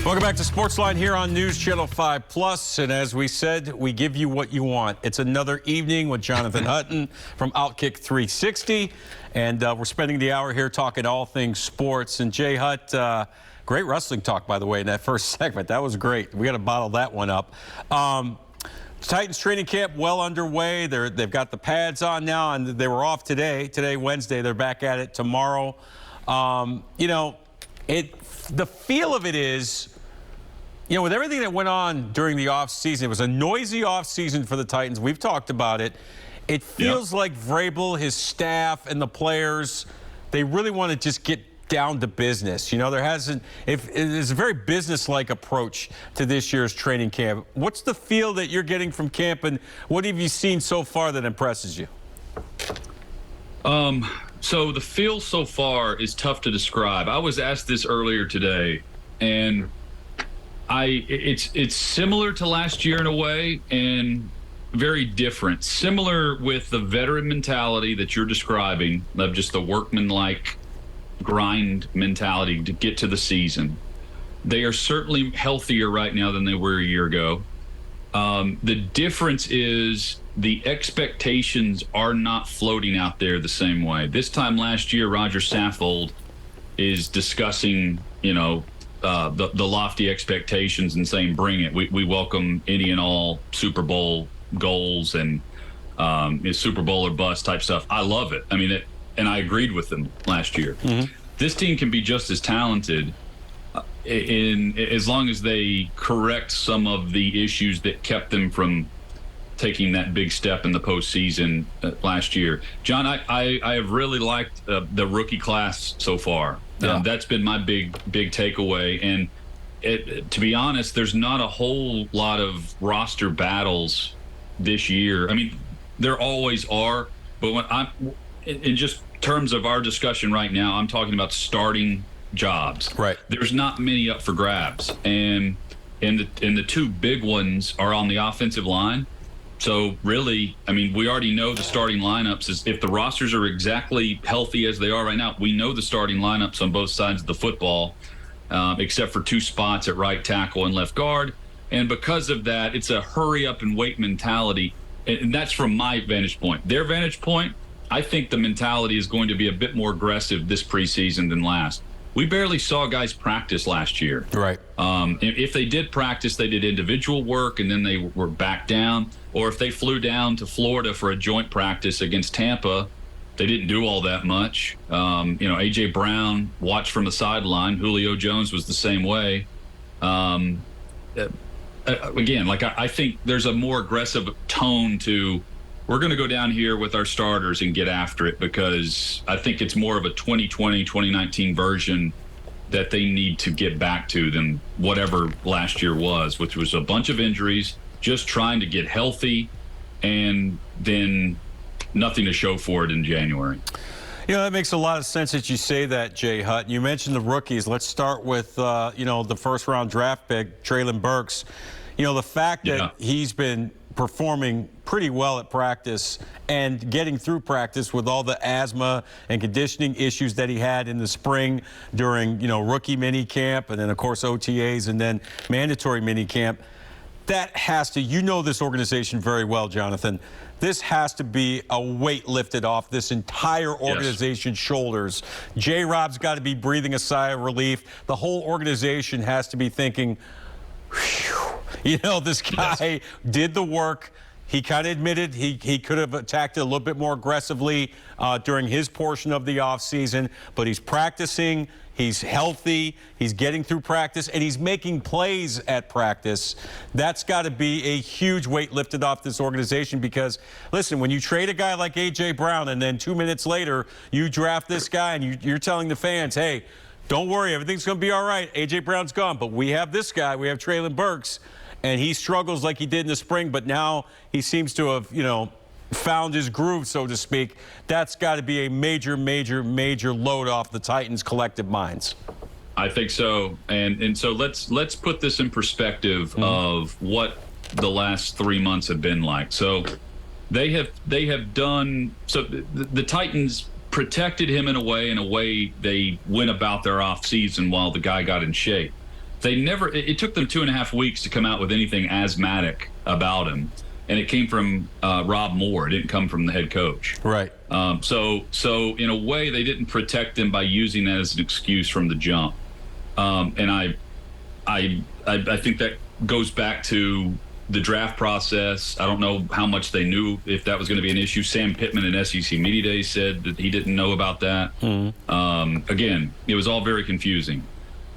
Welcome back to SportsLine here on News Channel 5 Plus, and as we said, we give you what you want. It's another evening with Jonathan Hutton from Outkick 360, and we're spending the hour here talking all things sports. And Jay Hutt, great wrestling talk, by the way, in that first segment. That was great. We got to bottle that one up. Titans training camp well underway. They've got the pads on now, and they were off today. Today, Wednesday. They're back at it tomorrow. The feel of it is, with everything that went on during the offseason, it was a noisy offseason for the Titans. We've talked about it. It feels like Vrabel, his staff, and the players, they really want to just get down to business. There's a very business-like approach to this year's training camp. What's the feel that you're getting from camp, and what have you seen so far that impresses you? So the feel so far is tough to describe. I was asked this earlier today, and it's similar to last year in a way and very different. Similar with the veteran mentality that you're describing, of just the workman-like grind mentality to get to the season. They are certainly healthier right now than they were a year ago. The difference is the expectations are not floating out there the same way. This time last year, Roger Saffold is discussing, the lofty expectations and saying, bring it. We welcome any and all Super Bowl goals and Super Bowl or bust type stuff. I love it. And I agreed with them last year. Mm-hmm. This team can be just as talented as long as they correct some of the issues that kept them from taking that big step in the postseason last year. John, I have really liked the rookie class so far. Yeah. That's been my big takeaway. And to be honest, there's not a whole lot of roster battles this year. There always are, but when in just terms of our discussion right now, I'm talking about starting jobs. Right. There's not many up for grabs, and the two big ones are on the offensive line. So really, we already know the starting lineups. If the rosters are exactly healthy as they are right now, we know the starting lineups on both sides of the football, except for two spots at right tackle and left guard. And because of that, it's a hurry up and wait mentality. And that's from my vantage point. Their vantage point, I think the mentality is going to be a bit more aggressive this preseason than last. We barely saw guys practice last year. Right. If they did practice, they did individual work and then they were back down. Or if they flew down to Florida for a joint practice against Tampa, they didn't do all that much. A.J. Brown watched from the sideline. Julio Jones was the same way. I think there's a more aggressive tone to, we're going to go down here with our starters and get after it, because I think it's more of a 2020, 2019 version that they need to get back to than whatever last year was, which was a bunch of injuries, just trying to get healthy, and then nothing to show for it in January. That makes a lot of sense that you say that, Jay Hutt. You mentioned the rookies. Let's start with, the first-round draft pick, Treylon Burks. The fact that he's been performing pretty well at practice and getting through practice with all the asthma and conditioning issues that he had in the spring during, rookie mini camp, and then, of course, OTAs, and then mandatory mini camp. That has to, this organization very well, Jonathan. This has to be a weight lifted off this entire organization's shoulders. J-Rob's got to be breathing a sigh of relief. The whole organization has to be thinking, whew, this guy did the work. He kind of admitted he could have attacked it a little bit more aggressively during his portion of the offseason, but he's practicing. He's healthy, he's getting through practice, and he's making plays at practice. That's got to be a huge weight lifted off this organization, because, listen, when you trade a guy like A.J. Brown and then 2 minutes later you draft this guy and you're telling the fans, hey, don't worry, everything's going to be all right. A.J. Brown's gone, but we have this guy, we have Treylon Burks, and he struggles like he did in the spring, but now he seems to have, found his groove, so to speak. That's got to be a major, major, major load off the Titans' collective minds. I think so, and so let's put this in perspective of what the last 3 months have been like. So they have done so. The Titans protected him in a way they went about their off season while the guy got in shape. It took them 2.5 weeks to come out with anything asthmatic about him. And it came from Rob Moore. It didn't come from the head coach. Right. So in a way, they didn't protect him by using that as an excuse from the jump. And I think that goes back to the draft process. I don't know how much they knew if that was going to be an issue. Sam Pittman in SEC Media Day said that he didn't know about that. Again, it was all very confusing.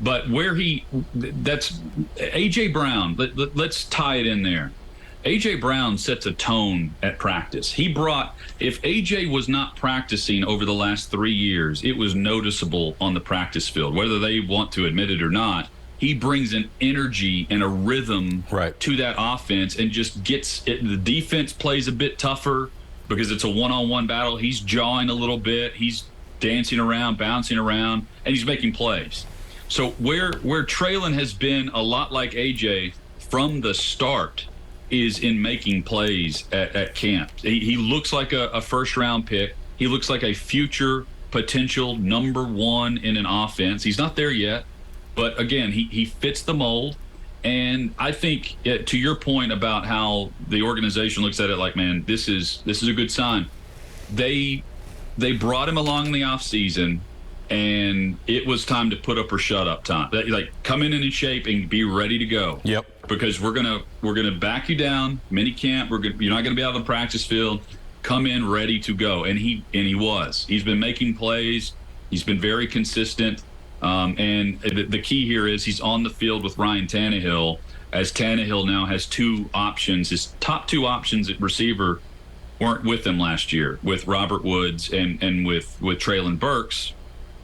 But that's A.J. Brown. Let's tie it in there. A.J. Brown sets a tone at practice. If A.J. was not practicing over the last 3 years, it was noticeable on the practice field, whether they want to admit it or not. He brings an energy and a rhythm to that offense and just gets it. The defense plays a bit tougher because it's a one-on-one battle. He's jawing a little bit. He's dancing around, bouncing around, and he's making plays. So where Traylon has been a lot like A.J. from the start is in making plays at camp. He looks like a first-round pick. He looks like a future potential number one in an offense. He's not there yet, but again, he fits the mold. And I think, to your point about how the organization looks at it, like, man, this is a good sign. They brought him along in the offseason, and it was time to put up or shut up time. Like, come in shape and be ready to go. Yep. Because we're gonna back you down, mini camp. You're not gonna be out on the practice field. Come in ready to go, and he was. He's been making plays. He's been very consistent. And the key here is he's on the field with Ryan Tannehill, as Tannehill now has two options. His top two options at receiver weren't with him last year, with Robert Woods and with Traylon Burks.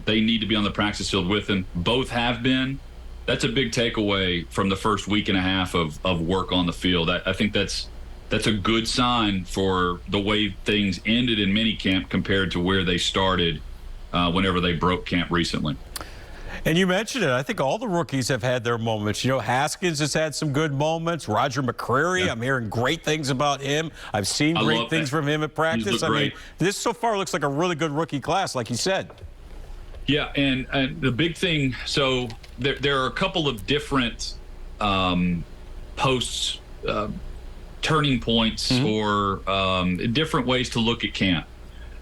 They need to be on the practice field with him. Both have been. That's a big takeaway from the first week and a half of work on the field. I think that's a good sign for the way things ended in minicamp compared to where they started whenever they broke camp recently. And you mentioned it. I think all the rookies have had their moments. You know, Haskins has had some good moments. Roger McCreary, I'm hearing great things about him. I've seen great things from him at practice. I mean, this so far looks like a really good rookie class, like you said. Yeah, and the big thing, so there are a couple of different posts, turning points, or different ways to look at camp.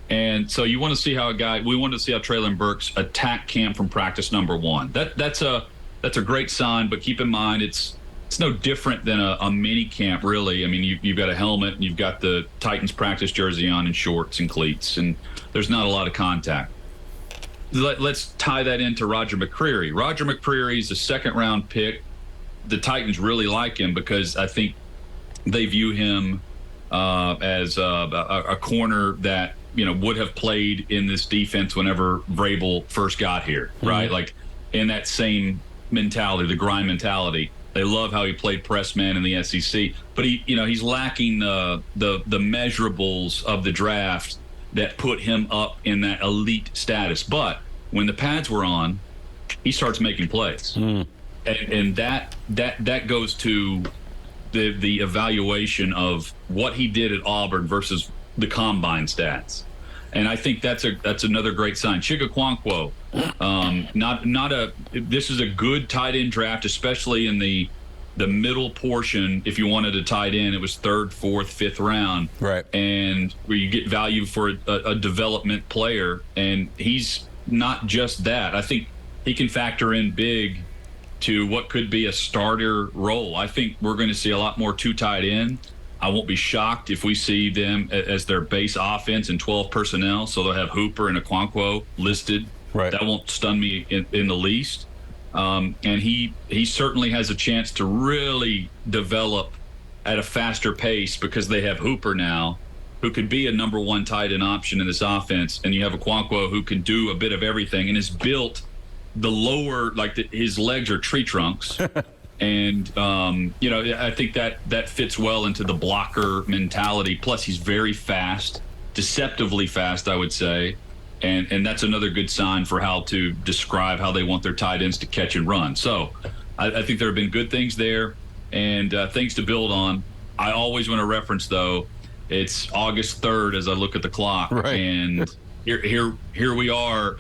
And so you want to see how we want to see how Traylon Burks attack camp from practice number one. That's a great sign, but keep in mind it's no different than a mini camp, really. I mean, you've got a helmet, and you've got the Titans practice jersey on, and shorts and cleats, and there's not a lot of contact. Let's tie that into Roger McCreary. Roger McCreary's a second-round pick. The Titans really like him because I think they view him as a corner that would have played in this defense whenever Vrabel first got here, right? Like in that same mentality, the grind mentality. They love how he played press man in the SEC, but he's lacking the measurables of the draft that put him up in that elite status. But when the pads were on, he starts making plays, and that goes to the evaluation of what he did at Auburn versus the combine stats. And I think that's another great sign. Chig Okonkwo, this is a good tight end draft, especially in the middle portion. If you wanted a tight end, it was 3rd, 4th, 5th round, right? And where you get value for a development player, and he's not just that. I think he can factor in big to what could be a starter role. I think we're going to see a lot more two tight end. I won't be shocked if we see them as their base offense in 12 personnel. So they'll have Hooper and Okonkwo listed. Right. That won't stun me in the least. And he certainly has a chance to really develop at a faster pace because they have Hooper now, who could be a number one tight end option in this offense. And you have Okonkwo, who can do a bit of everything and is built the lower, his legs are tree trunks. And, I think that fits well into the blocker mentality. Plus, he's very fast, deceptively fast, I would say. And that's another good sign for how to describe how they want their tight ends to catch and run. So I think there have been good things there and things to build on. I always want to reference, though, it's August 3rd as I look at the clock. Right. And here we are,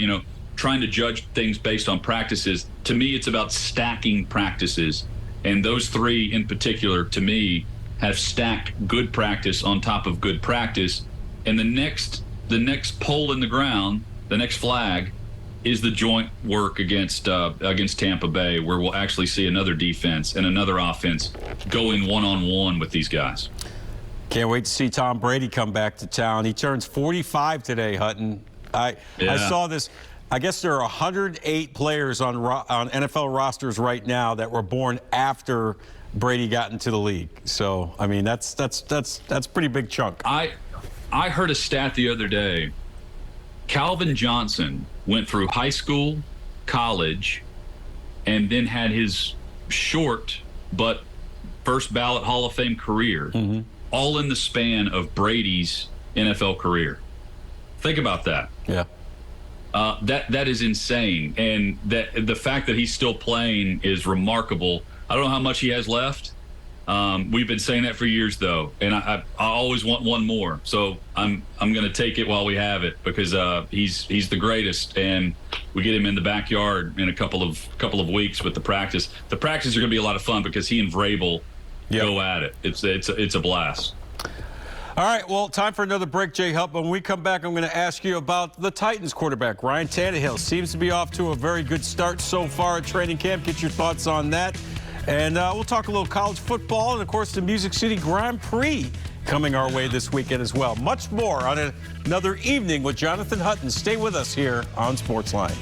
trying to judge things based on practices. To me, it's about stacking practices. And those three in particular, to me, have stacked good practice on top of good practice. And the next pole in the ground, the next flag, is the joint work against Tampa Bay, where we'll actually see another defense and another offense going one-on-one with these guys. Can't wait to see Tom Brady come back to town. He turns 45 today, Hutton. I saw this. I guess there are 108 players on NFL rosters right now that were born after Brady got into the league. So, I mean, that's a pretty big chunk. I heard a stat the other day. Calvin Johnson went through high school, college, and then had his short but first ballot Hall of Fame career, all in the span of Brady's NFL career. Think about that. Yeah. That is insane, and the fact that he's still playing is remarkable. I don't know how much he has left. We've been saying that for years, though, and I always want one more. So I'm going to take it while we have it, because he's the greatest, and we get him in the backyard in a couple of weeks with the practice. The practices are going to be a lot of fun because he and Vrabel go at it. It's a blast. All right, well, time for another break, Jay Hutt. When we come back, I'm going to ask you about the Titans quarterback, Ryan Tannehill. Seems to be off to a very good start so far at training camp. Get your thoughts on that. And we'll talk a little college football and, of course, the Music City Grand Prix coming our way this weekend as well. Much more on another evening with Jonathan Hutton. Stay with us here on SportsLine.